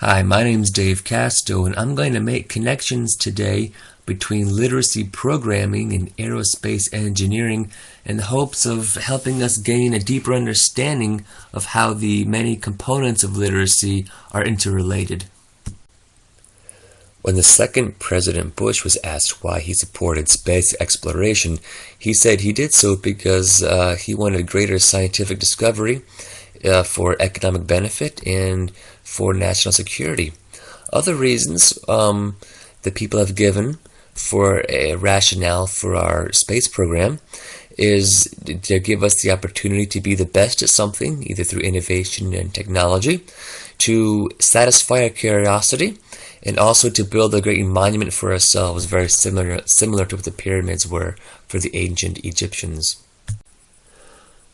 Hi, my name's Dave Casto, and I'm going to make connections today between literacy programming and aerospace engineering in the hopes of helping us gain a deeper understanding of how the many components of literacy are interrelated. When the second President Bush was asked why he supported space exploration, he said he did so because he wanted greater scientific discovery for economic benefit and for national security. Other reasons that people have given for a rationale for our space program is to give us the opportunity to be the best at something, either through innovation and technology, to satisfy our curiosity, and also to build a great monument for ourselves, very similar to what the pyramids were for the ancient Egyptians.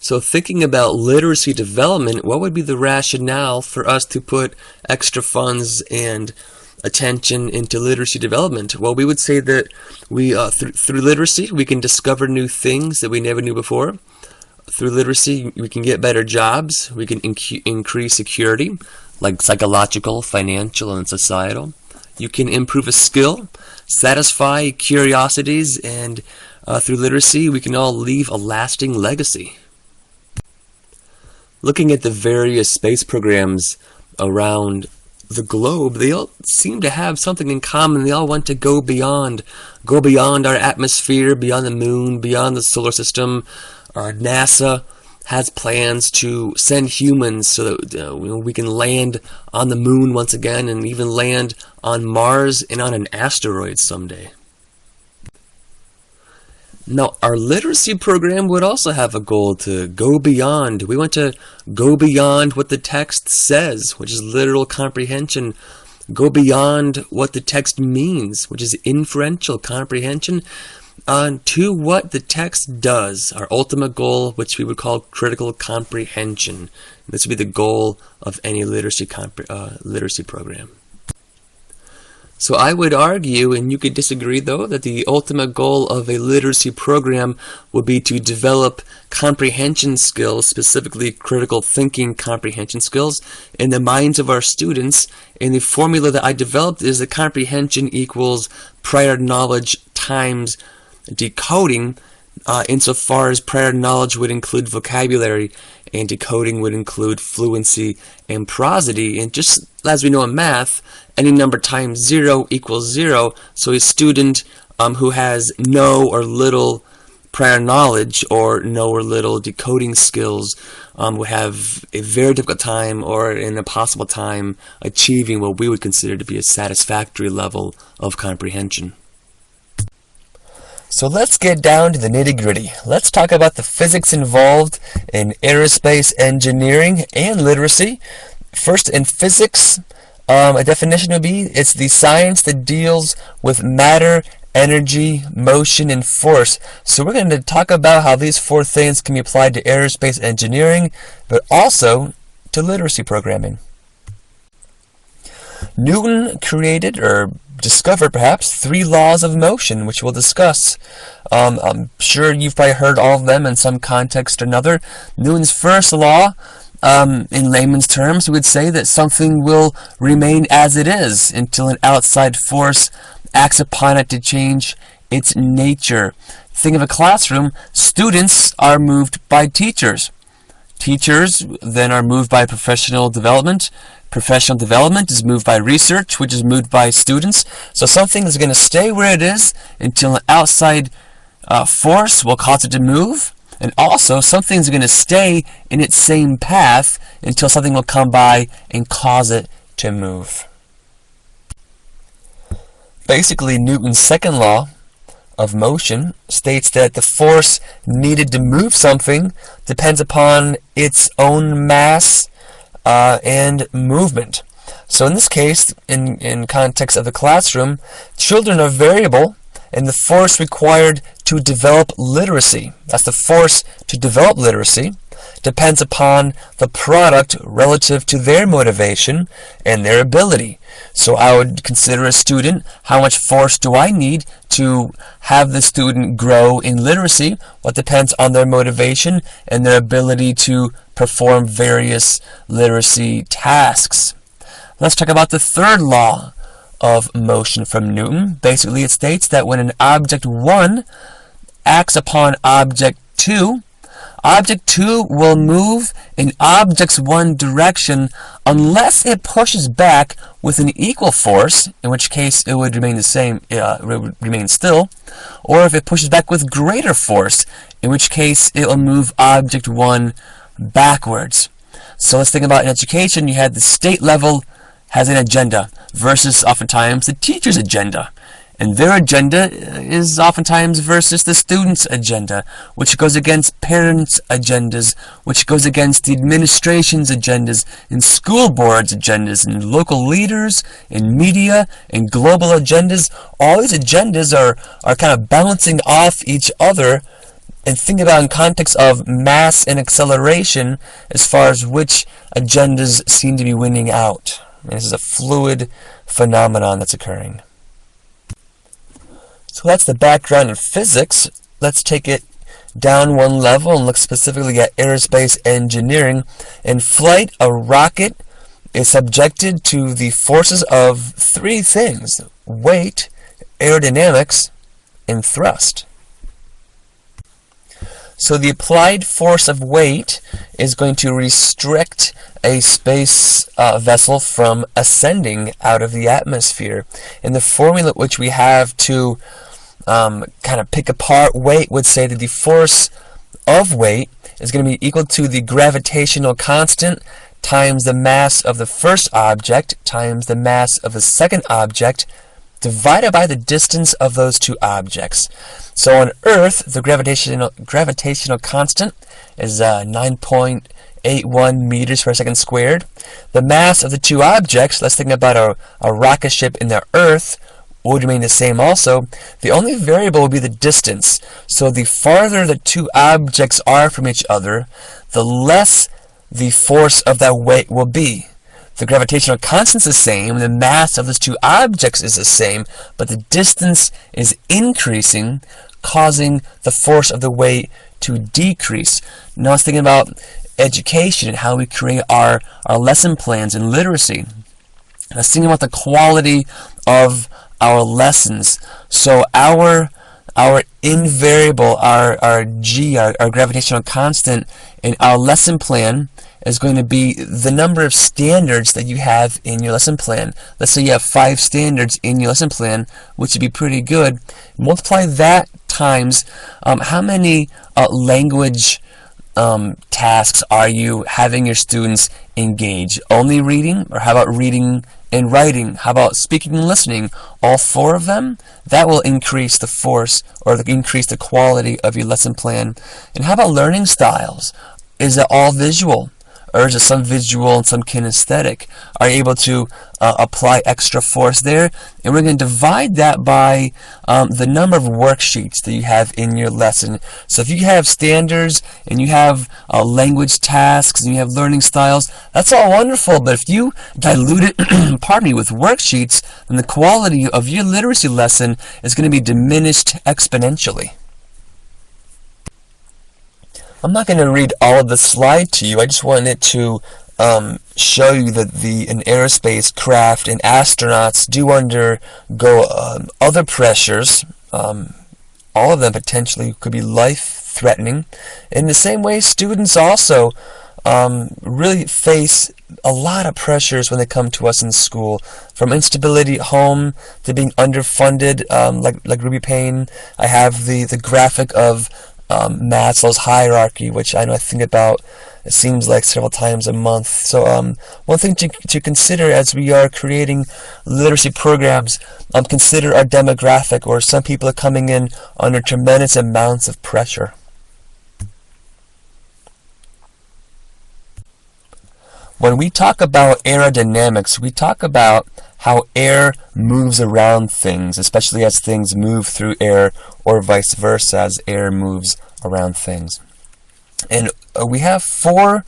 So thinking about literacy development, what would be the rationale for us to put extra funds and attention into literacy development? Well, we would say that we through literacy we can discover new things that we never knew before. Through literacy we can get better jobs, we can increase security, like psychological, financial, and societal. You can improve a skill, satisfy curiosities, and through literacy we can all leave a lasting legacy. Looking at the various space programs around the globe, they all seem to have something in common. They all want to go beyond our atmosphere, beyond the moon, beyond the solar system. NASA has plans to send humans so that we can land on the moon once again, and even land on Mars and on an asteroid someday. Now, our literacy program would also have a goal to go beyond. We want to go beyond what the text says, which is literal comprehension. Go beyond what the text means, which is inferential comprehension, to what the text does. Our ultimate goal, which we would call critical comprehension. This would be the goal of any literacy program. So I would argue, and you could disagree though, that the ultimate goal of a literacy program would be to develop comprehension skills, specifically critical thinking comprehension skills, in the minds of our students. And the formula that I developed is that comprehension equals prior knowledge times decoding, insofar as prior knowledge would include vocabulary and decoding would include fluency and prosody. And just as we know in math, any number times 0 equals 0. So a student who has no or little prior knowledge or no or little decoding skills would have a very difficult time, or an impossible time, achieving what we would consider to be a satisfactory level of comprehension. So let's get down to the nitty-gritty. Let's talk about the physics involved in aerospace engineering and literacy. First, in physics, a definition would be, it's the science that deals with matter, energy, motion, and force. So we're going to talk about how these four things can be applied to aerospace engineering, but also to literacy programming. Newton created, or discovered perhaps, 3 laws of motion, which we'll discuss. I'm sure you've probably heard all of them in some context or another. Newton's first law, in layman's terms, would say that something will remain as it is until an outside force acts upon it to change its nature. Think of a classroom. Students are moved by teachers. Teachers then are moved by professional development. Professional development is moved by research, which is moved by students. So something is going to stay where it is until an outside force will cause it to move. And also, something's going to stay in its same path until something will come by and cause it to move. Basically, Newton's second law of motion states that the force needed to move something depends upon its own mass and movement. So in this case, in context of the classroom, children are variable, and the force required to develop literacy, that's the force to develop literacy, depends upon the product relative to their motivation and their ability. So I would consider a student, how much force do I need to have the student grow in literacy? Well, it depends on their motivation and their ability to perform various literacy tasks. Let's talk about the third law of motion from Newton. Basically, it states that when an object 1 acts upon object 2, object 2 will move in object's 1 direction unless it pushes back with an equal force, in which case it would remain the same, it would remain still, or if it pushes back with greater force, in which case it will move object 1 backwards. So let's think about in education, you had the state level has an agenda versus oftentimes the teacher's agenda. And their agenda is oftentimes versus the student's agenda, which goes against parents' agendas, which goes against the administration's agendas, and school boards' agendas, and local leaders, and media, and global agendas. All these agendas are kind of bouncing off each other, and think about in context of mass and acceleration as far as which agendas seem to be winning out. And this is a fluid phenomenon that's occurring. So that's the background in physics. Let's take it down one level and look specifically at aerospace engineering. In flight, a rocket is subjected to the forces of 3 things: weight, aerodynamics, and thrust. So the applied force of weight is going to restrict a space vessel from ascending out of the atmosphere. And the formula which we have to kind of pick apart weight would say that the force of weight is going to be equal to the gravitational constant times the mass of the first object times the mass of the second object divided by the distance of those 2 objects. So on Earth, the gravitational constant is 9.81 meters per second squared. The mass of the 2 objects, let's think about a rocket ship in the Earth, would remain the same also. The only variable will be the distance. So the farther the 2 objects are from each other, the less the force of that weight will be. The gravitational constant is the same, the mass of those 2 objects is the same, but the distance is increasing, causing the force of the weight to decrease. Now let's think about education and how we create our lesson plans in literacy. Let's think about the quality of our lessons. So our invariable, our G, our gravitational constant in our lesson plan is going to be the number of standards that you have in your lesson plan. Let's say you have 5 standards in your lesson plan, which would be pretty good. Multiply that times how many language tasks are you having your students engage? Only reading? Or how about reading and writing? How about speaking and listening? All 4 of them? That will increase the force or increase the quality of your lesson plan. And how about learning styles? Is it all visual? Or is it some visual and some kinesthetic? Are you able to apply extra force there? And we're going to divide that by the number of worksheets that you have in your lesson. So if you have standards and you have language tasks and you have learning styles, that's all wonderful. But if you dilute it pardon me, with worksheets, then the quality of your literacy lesson is going to be diminished exponentially. I'm not going to read all of the slide to you. I just wanted to show you that in aerospace craft and astronauts do undergo other pressures. All of them potentially could be life-threatening. In the same way, students also really face a lot of pressures when they come to us in school, from instability at home to being underfunded. Like Ruby Payne, I have the graphic of Maslow's hierarchy, which I know I think about, it seems like several times a month. So one thing to consider as we are creating literacy programs, consider our demographic, or some people are coming in under tremendous amounts of pressure. When we talk about aerodynamics, we talk about how air moves around things, especially as things move through air, or vice versa, as air moves around things. And we have 4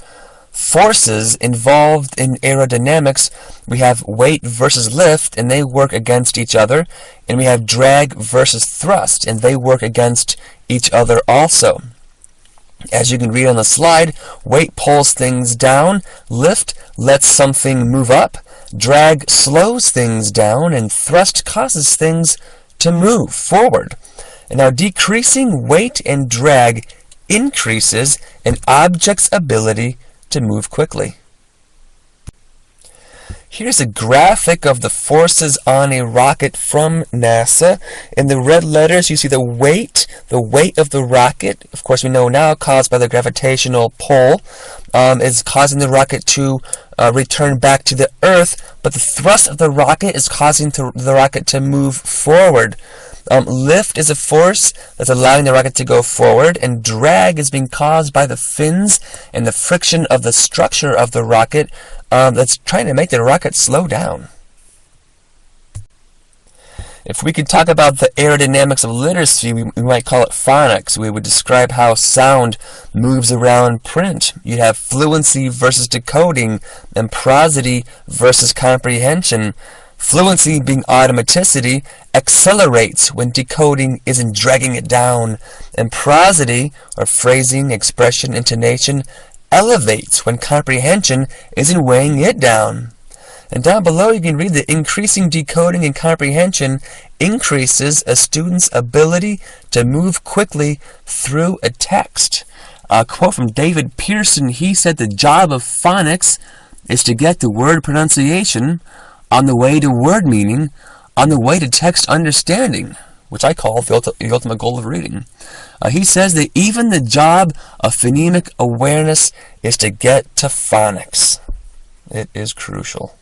forces involved in aerodynamics. We have weight versus lift, and they work against each other. And we have drag versus thrust, and they work against each other also. As you can read on the slide, weight pulls things down, lift lets something move up, Drag slows things down, and thrust causes things to move forward. And now decreasing weight and drag increases an object's ability to move quickly. Here's a graphic of the forces on a rocket from NASA. In the red letters, you see the weight of the rocket. Of course, we know now caused by the gravitational pull is causing the rocket to return back to the Earth, but the thrust of the rocket is causing the rocket to move forward. Lift is a force that's allowing the rocket to go forward, and drag is being caused by the fins and the friction of the structure of the rocket that's trying to make the rocket slow down. If we could talk about the aerodynamics of literacy, we might call it phonics. We would describe how sound moves around print. You'd have fluency versus decoding, and prosody versus comprehension. Fluency, being automaticity, accelerates when decoding isn't dragging it down, and prosody, or phrasing, expression, intonation, elevates when comprehension isn't weighing it down. And down below you can read that increasing decoding and comprehension increases a student's ability to move quickly through a text. A quote from David Pearson, he said the job of phonics is to get the word pronunciation on the way to word meaning, on the way to text understanding, which I call the ultimate goal of reading. He says that even the job of phonemic awareness is to get to phonics. It is crucial.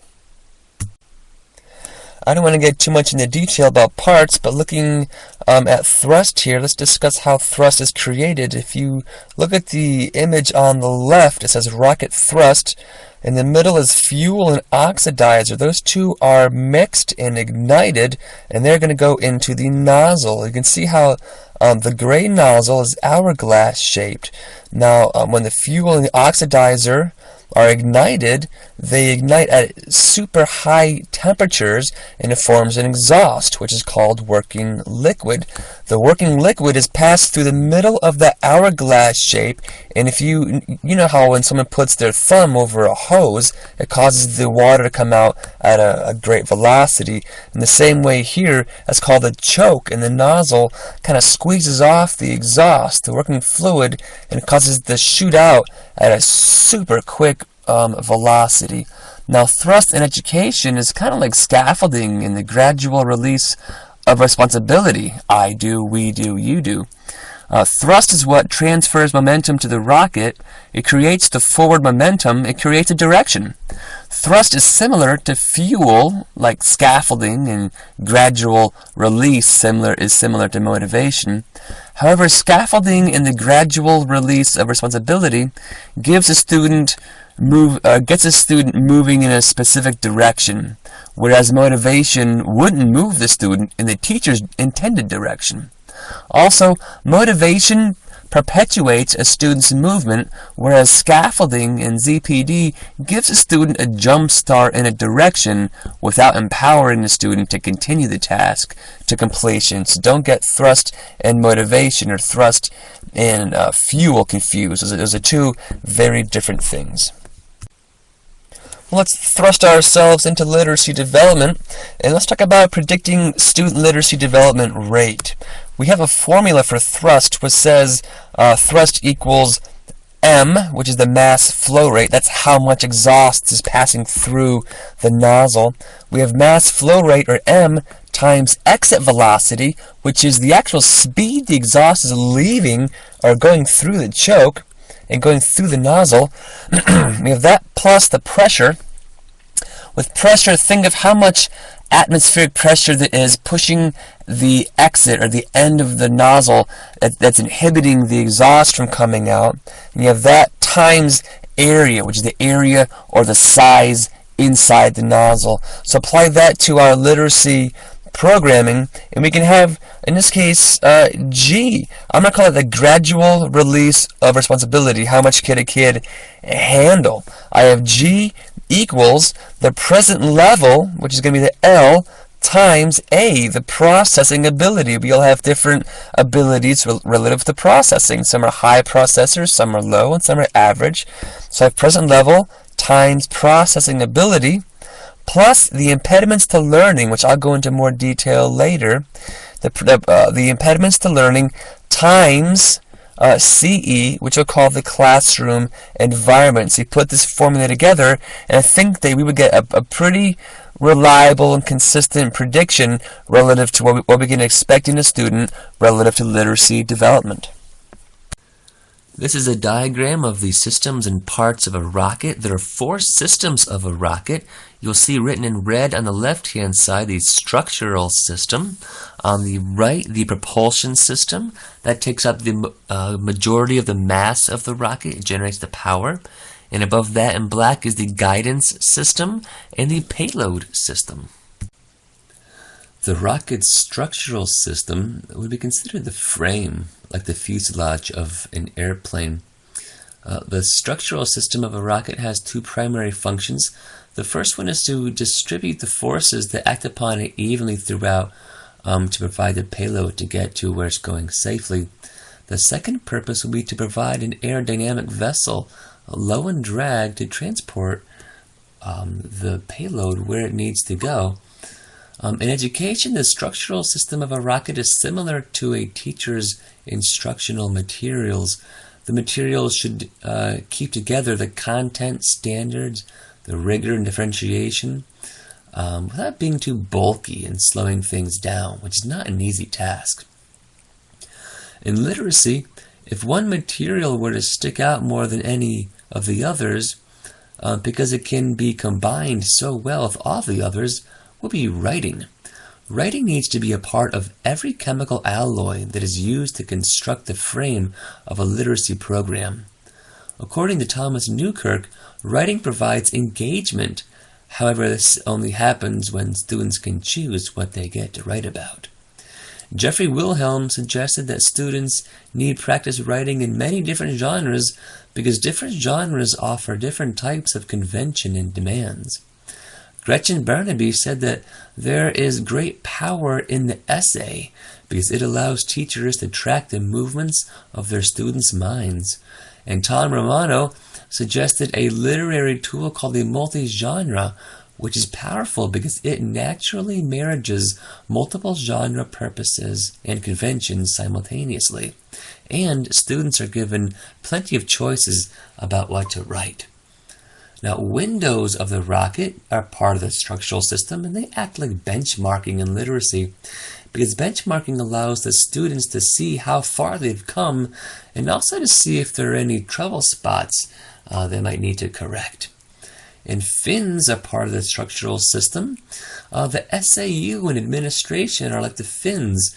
I don't want to get too much into detail about parts, but looking at thrust here, let's discuss how thrust is created. If you look at the image on the left, it says rocket thrust. In the middle is fuel and oxidizer. Those two are mixed and ignited, and they're going to go into the nozzle. You can see how the gray nozzle is hourglass shaped. Now, when the fuel and the oxidizer are ignited, they ignite at super high temperatures, and it forms an exhaust, which is called working liquid. The working liquid is passed through the middle of the hourglass shape, and if you know how when someone puts their thumb over a hose, it causes the water to come out at a great velocity. In the same way here, that's called a choke, and the nozzle kind of squeezes off the exhaust, the working fluid, and it causes it to shoot out at a super quick velocity. Now, thrust in education is kind of like scaffolding in the gradual release of responsibility. I do, we do, you do. Thrust is what transfers momentum to the rocket. It creates the forward momentum. It creates a direction. Thrust is similar to fuel, like scaffolding, and gradual release is similar to motivation. However, scaffolding in the gradual release of responsibility gives a student gets a student moving in a specific direction, whereas motivation wouldn't move the student in the teacher's intended direction. Also, motivation perpetuates a student's movement, whereas scaffolding in ZPD gives a student a jump start in a direction without empowering the student to continue the task to completion. So don't get thrust and motivation or thrust and fuel confused. Those are two very different things. Let's thrust ourselves into literacy development, and let's talk about predicting student literacy development rate. We have a formula for thrust which says thrust equals m, which is the mass flow rate. That's how much exhaust is passing through the nozzle. We have mass flow rate, or m, times exit velocity, which is the actual speed the exhaust is leaving or going through the choke and going through the nozzle. We have that plus the pressure. With pressure, think of how much atmospheric pressure that is pushing the exit or the end of the nozzle that's inhibiting the exhaust from coming out. And you have that times area, which is the area or the size inside the nozzle. So apply that to our literacy programming, and we can have, in this case, G. I'm going to call it the gradual release of responsibility. How much can a kid handle? I have G equals the present level, which is going to be the L, times A, the processing ability. We all have different abilities relative to processing. Some are high processors, some are low, and some are average. So I have present level times processing ability plus the impediments to learning, which I'll go into more detail later, the impediments to learning times CE, which we'll call the classroom environment. So you put this formula together, and I think that we would get a pretty reliable and consistent prediction relative to what we can expect in a student relative to literacy development. This is a diagram of the systems and parts of a rocket. There are 4 systems of a rocket. You'll see written in red on the left-hand side the structural system. On the right, the propulsion system. That takes up the majority of the mass of the rocket. It generates the power. And above that in black is the guidance system and the payload system. The rocket's structural system would be considered the frame, like the fuselage of an airplane. The structural system of a rocket has 2 primary functions. The first one is to distribute the forces that act upon it evenly throughout to provide the payload to get to where it's going safely. The second purpose will be to provide an aerodynamic vessel, low in drag, to transport the payload where it needs to go. In education, the structural system of a rocket is similar to a teacher's instructional materials. The materials should keep together the content, standards, the rigor and differentiation, without being too bulky and slowing things down, which is not an easy task. In literacy, if one material were to stick out more than any of the others, because it can be combined so well with all the others, will be writing. Writing needs to be a part of every chemical alloy that is used to construct the frame of a literacy program. According to Thomas Newkirk, writing provides engagement. However, this only happens when students can choose what they get to write about. Jeffrey Wilhelm suggested that students need practice writing in many different genres because different genres offer different types of convention and demands. Gretchen Barnaby said that there is great power in the essay because it allows teachers to track the movements of their students' minds. And Tom Romano suggested a literary tool called the multi-genre, which is powerful because it naturally marriages multiple genre purposes and conventions simultaneously. And students are given plenty of choices about what to write. Now, windows of the rocket are part of the structural system, and they act like benchmarking in literacy, because benchmarking allows the students to see how far they've come and also to see if there are any trouble spots they might need to correct. And fins are part of the structural system. The SAU and administration are like the fins.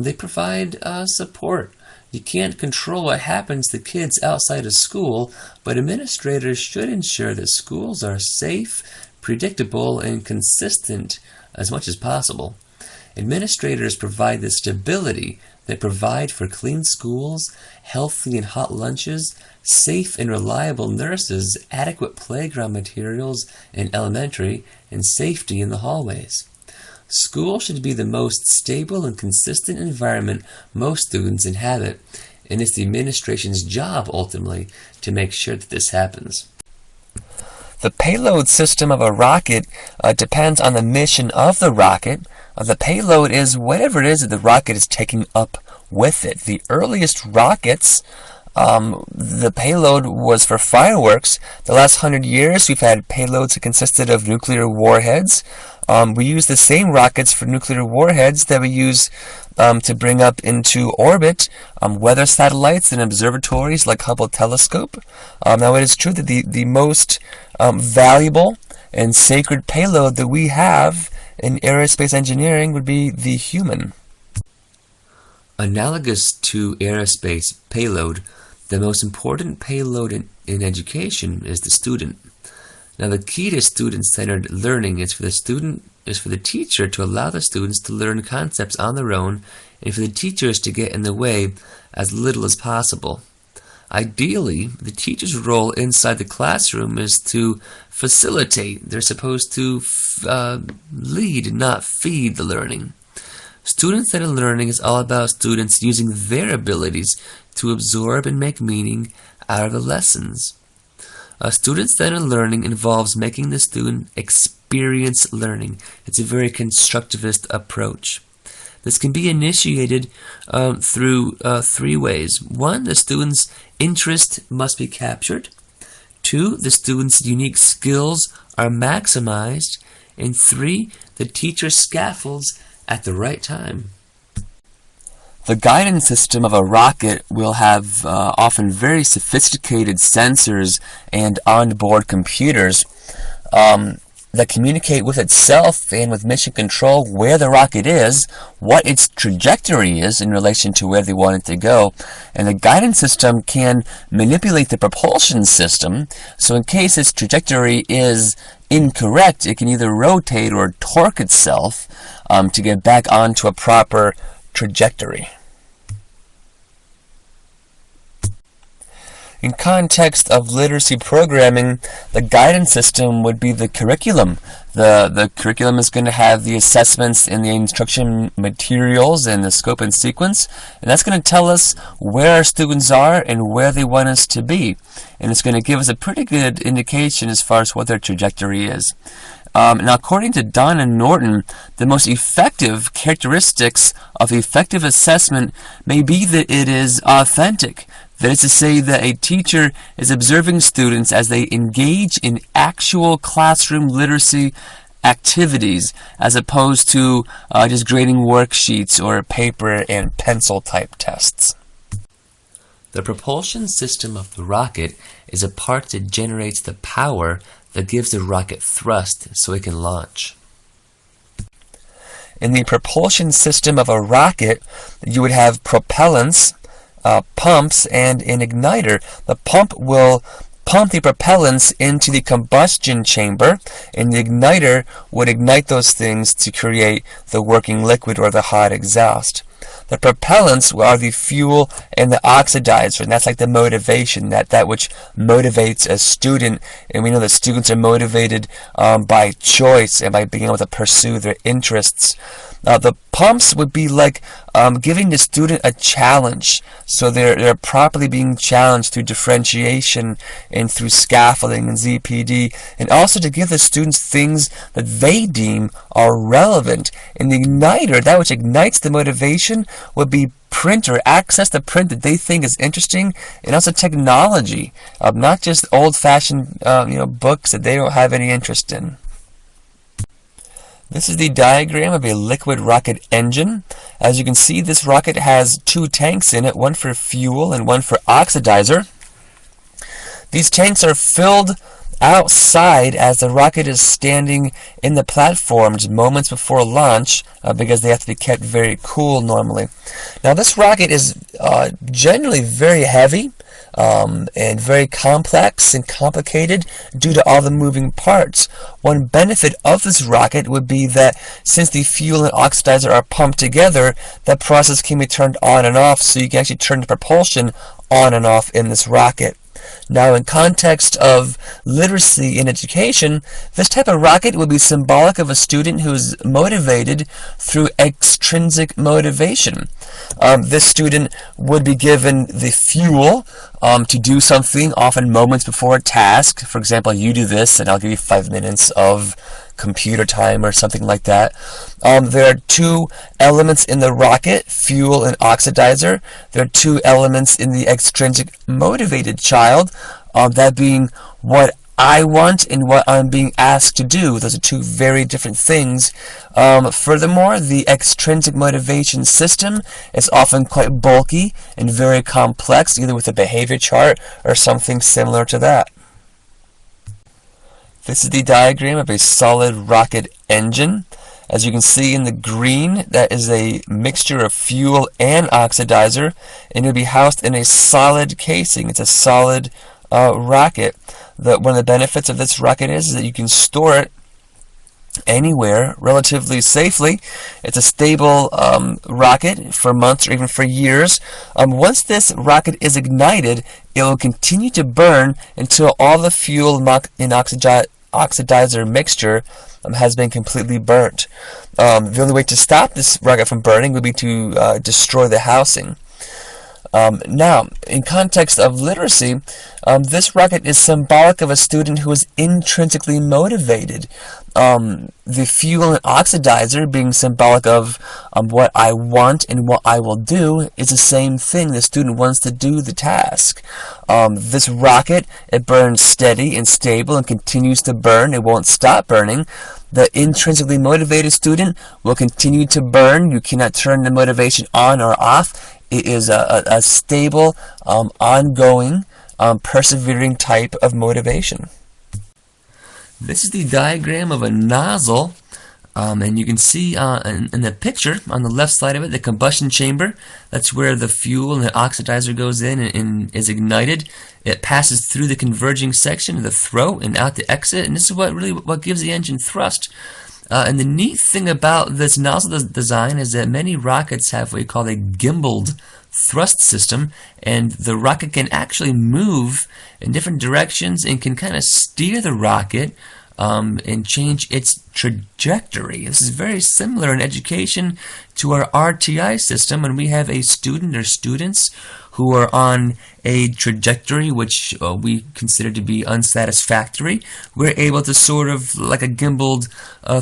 They provide support. You can't control what happens to kids outside of school, but administrators should ensure that schools are safe, predictable, and consistent as much as possible. Administrators provide the stability that provide for clean schools, healthy and hot lunches, safe and reliable nurses, adequate playground materials in elementary, and safety in the hallways. School should be the most stable and consistent environment most students inhabit, and it's the administration's job, ultimately, to make sure that this happens. The payload system of a rocket depends on the mission of the rocket. The payload is whatever it is that the rocket is taking up with it. The earliest rockets, the payload was for fireworks. The last 100 years, we've had payloads that consisted of nuclear warheads. We use the same rockets for nuclear warheads that we use to bring up into orbit weather satellites and observatories like Hubble telescope. Now, it is true that the most valuable and sacred payload that we have in aerospace engineering would be the human. Analogous to aerospace payload, the most important payload in education is the student. Now, the key to student-centered learning is for the teacher to allow the students to learn concepts on their own, and for the teachers to get in the way as little as possible. Ideally, the teacher's role inside the classroom is to facilitate. They're supposed to lead, not feed the learning. Student-centered learning is all about students using their abilities to absorb and make meaning out of the lessons. Student-centered learning involves making the student experience learning. It's a very constructivist approach. This can be initiated through 3 ways. 1, the student's interest must be captured. 2, the student's unique skills are maximized. And 3, the teacher scaffolds at the right time. The guidance system of a rocket will have often very sophisticated sensors and onboard computers that communicate with itself and with mission control where the rocket is, what its trajectory is in relation to where they want it to go. And the guidance system can manipulate the propulsion system, so in case its trajectory is incorrect, it can either rotate or torque itself to get back onto a proper trajectory. In context of literacy programming, the guidance system would be the curriculum. The curriculum is going to have the assessments in the instruction materials and the scope and sequence, and that's going to tell us where our students are and where they want us to be. And it's going to give us a pretty good indication as far as what their trajectory is. Now, according to Don and Norton, the most effective characteristics of effective assessment may be that it is authentic. That is to say that a teacher is observing students as they engage in actual classroom literacy activities as opposed to just grading worksheets or paper and pencil type tests. The propulsion system of the rocket is a part that generates the power that gives the rocket thrust so it can launch. In the propulsion system of a rocket, you would have propellants, pumps, and an igniter. The pump will pump the propellants into the combustion chamber, and the igniter would ignite those things to create the working liquid or the hot exhaust. The propellants are the fuel and the oxidizer, and that's like the motivation, that which motivates a student. And we know that students are motivated by choice and by being able to pursue their interests. The pumps would be like giving the student a challenge. So they're properly being challenged through differentiation and through scaffolding and ZPD, and also to give the students things that they deem are relevant. And the igniter, that which ignites the motivation, would be print or access to print that they think is interesting, and also technology, not just old-fashioned books that they don't have any interest in. This is the diagram of a liquid rocket engine. As you can see, this rocket has 2 tanks in it, one for fuel and one for oxidizer. These tanks are filled outside as the rocket is standing in the platforms moments before launch because they have to be kept very cool normally. Now, this rocket is generally very heavy and very complex and complicated due to all the moving parts. One benefit of this rocket would be that since the fuel and oxidizer are pumped together, that process can be turned on and off, so you can actually turn the propulsion on and off in this rocket. Now, in context of literacy in education, this type of rocket would be symbolic of a student who is motivated through extrinsic motivation. This student would be given the fuel to do something, often moments before a task. For example, you do this and I'll give you 5 minutes of computer time or something like that. There are 2 elements in the rocket, fuel and oxidizer. There are 2 elements in the extrinsic motivated child, that being what I want and what I'm being asked to do. Those are 2 very different things. Furthermore, the extrinsic motivation system is often quite bulky and very complex, either with a behavior chart or something similar to that. This is the diagram of a solid rocket engine. As you can see in the green, that is a mixture of fuel and oxidizer, and it'll be housed in a solid casing. It's a solid rocket. One of the benefits of this rocket is that you can store it anywhere relatively safely. It's a stable rocket for months or even for years. Once this rocket is ignited, it will continue to burn until all the fuel and oxidizer mixture has been completely burnt. The only way to stop this rocket from burning would be to destroy the housing. Now, in context of literacy, this rocket is symbolic of a student who is intrinsically motivated. The fuel and oxidizer being symbolic of what I want and what I will do is the same thing. The student wants to do the task. This rocket, it burns steady and stable and continues to burn. It won't stop burning. The intrinsically motivated student will continue to burn. You cannot turn the motivation on or off. It is a stable, ongoing, persevering type of motivation. This is the diagram of a nozzle, and you can see in the picture on the left side of it, the combustion chamber. That's where the fuel and the oxidizer goes in and is ignited. It passes through the converging section of the throat and out the exit, and this is what gives the engine thrust. And the neat thing about this nozzle design is that many rockets have what we call a gimbaled thrust system, and the rocket can actually move in different directions and can kind of steer the rocket and change its trajectory. This is very similar in education to our RTI system, when we have a student or students who are on a trajectory which we consider to be unsatisfactory. We're able to sort of, like a gimbaled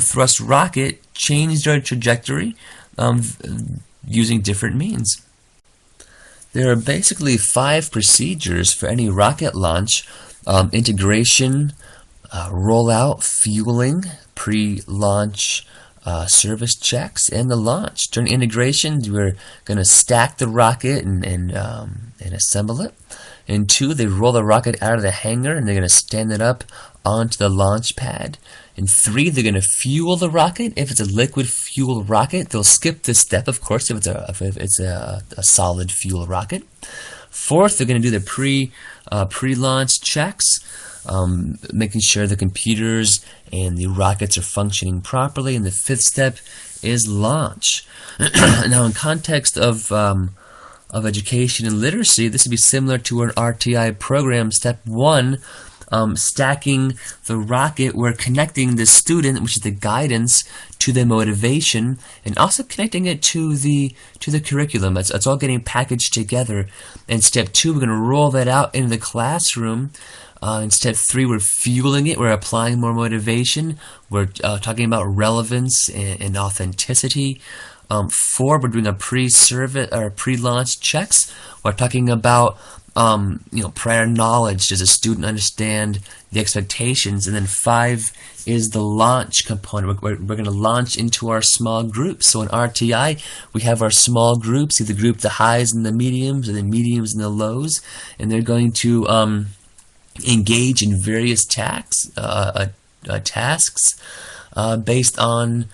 thrust rocket, change their trajectory using different means. There are basically 5 procedures for any rocket launch: integration, rollout, fueling, pre-launch service checks, and the launch. During integration, we're going to stack the rocket and assemble it. And 2, they roll the rocket out of the hangar and they're going to stand it up onto the launch pad. And 3, they're going to fuel the rocket. If it's a liquid fuel rocket, they'll skip this step, of course, if it's a solid fuel rocket. 4th, they're going to do the pre-launch checks, making sure the computers and the rockets are functioning properly. And the 5th step is launch. Now, in context of education and literacy, this would be similar to an RTI program. Step 1, stacking the rocket. We're connecting the student, which is the guidance, to the motivation, and also connecting it to the curriculum. It's all getting packaged together. And step 2, we're going to roll that out into the classroom. In step 3, we're fueling it. We're applying more motivation. We're talking about relevance and authenticity. 4, we're doing a pre-service or pre-launch checks. We're talking about prior knowledge. Does a student understand the expectations? And then 5 is the launch component. We're going to launch into our small groups. So in RTI, we have our small groups, either group the highs and the mediums, or the mediums and the lows, and they're going to engage in various tasks based on,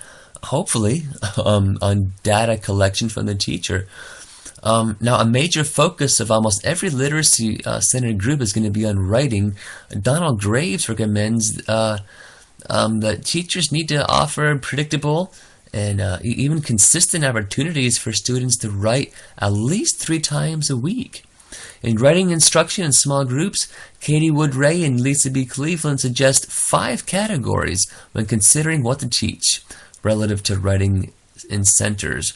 hopefully, on data collection from the teacher. Now, a major focus of almost every literacy-centered group is going to be on writing. Donald Graves recommends that teachers need to offer predictable and even consistent opportunities for students to write at least 3 times a week. In writing instruction in small groups, Katie Wood Ray and Lisa B. Cleveland suggest 5 categories when considering what to teach relative to writing in centers.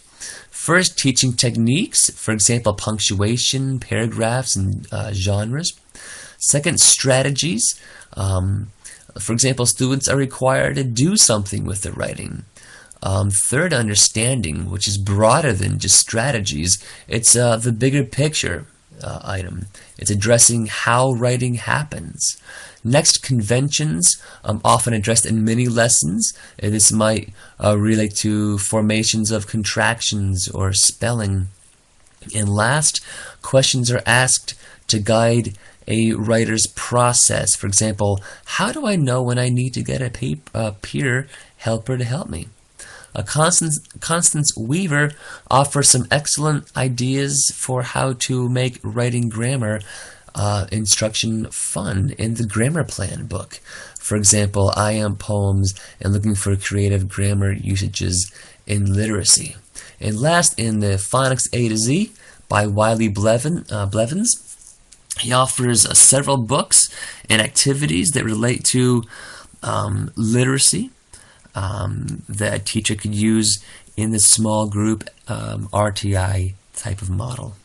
First, teaching techniques, for example, punctuation, paragraphs, and genres. Second, strategies. For example, students are required to do something with their writing. Third, understanding, which is broader than just strategies. It's the bigger picture item. It's addressing how writing happens. Next, conventions, often addressed in many lessons. This might relate to formations of contractions or spelling. And last, questions are asked to guide a writer's process. For example, how do I know when I need to get a peer helper to help me? Constance Weaver offers some excellent ideas for how to make writing grammar instruction fun in the Grammar Plan book. For example, I Am Poems and Looking for Creative Grammar Usages in Literacy. And last, in the Phonics A to Z by Wiley Blevins, he offers several books and activities that relate to literacy that a teacher could use in the small group RTI type of model.